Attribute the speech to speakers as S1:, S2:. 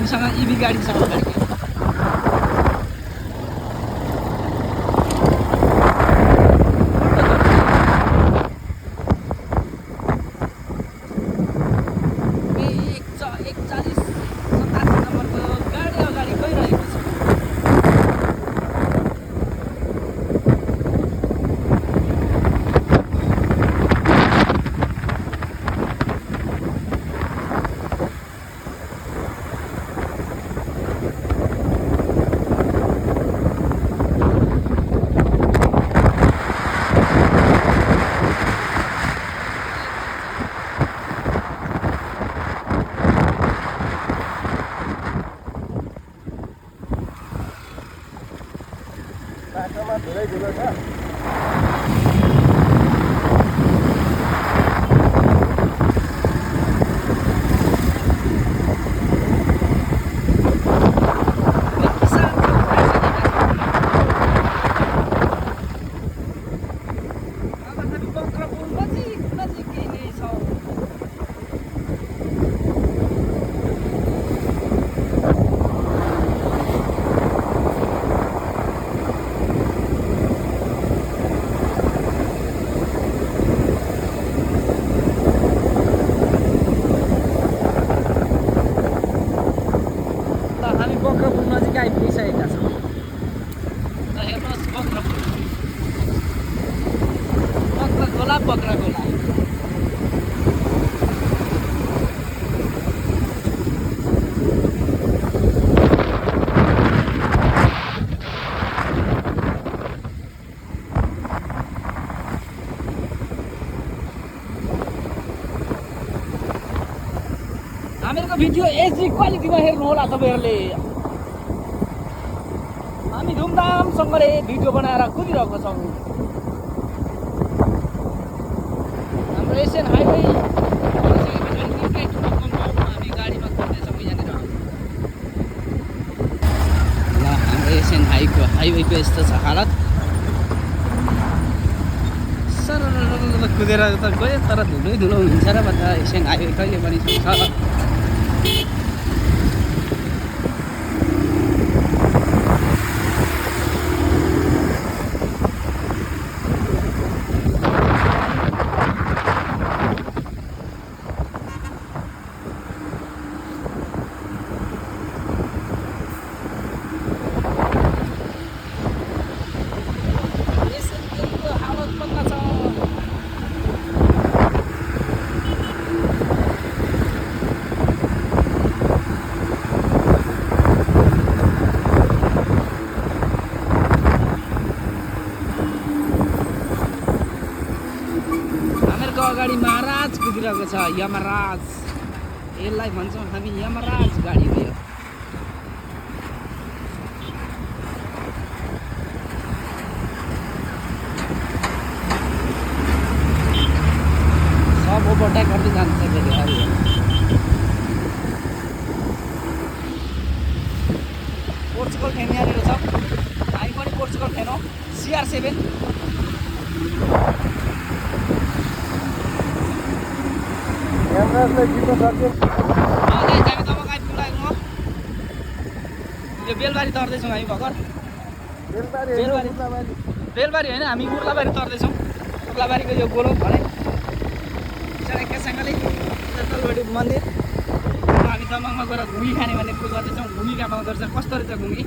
S1: हामीसँग इभी गाडी छ अगाडि।
S2: बाटोमा धेरै धुलो छ।
S1: बक्रपुल नजिक आइपुगिसकेका छौँ। र हेर्नुहोस् बक्रपुल, बक्रखोला बक्रखोला। हामीहरूको भिडियो एचडी क्वालिटीमा हेर्नु होला तपाईँहरूले। हामी धुमधामसँगले भिडियो बनाएर कुदिरहेको छौँ। हाम्रो एसियन हाइवे हामी गाडीमा कुद्दैछौँ यहाँनिर। ल हाम्रो एसियन हाइवेको यस्तो छ हालत। सरर कुदेर त गयो तर धुलै धुलो हुन्छ र भन्दा एसियन हाइवे कहिले पनि छ। अगाडि महाराज कुदिरहेको छ, यमराज। यसलाई भन्छौँ हामी यमराज गाडी हो यो। सब ओभरटेक गर्दै जान्छ फेरि। पोर्चुगल फ्यान यहाँनिर छ, हामी पनि पोर्चुगल फ्यान हो। CR7
S2: यमराजलाई जित्न सक्यो।
S1: हामी तब आइपुग्नु यो बेलबारी तर्दैछौँ हामी भर्खर। बेलबारी होइन, हामी उर्लाबारी तर्दैछौँ। उर्लाबारीको यो गोलो भने एकासँगले तलपट्टि मन्दिर। हामी दमकमा गएर घुमी खाने भन्ने कुरो गर्दैछौँ। घुमी कहाँ पाउँदो रहेछ, कस्तो रहेछ घुमी।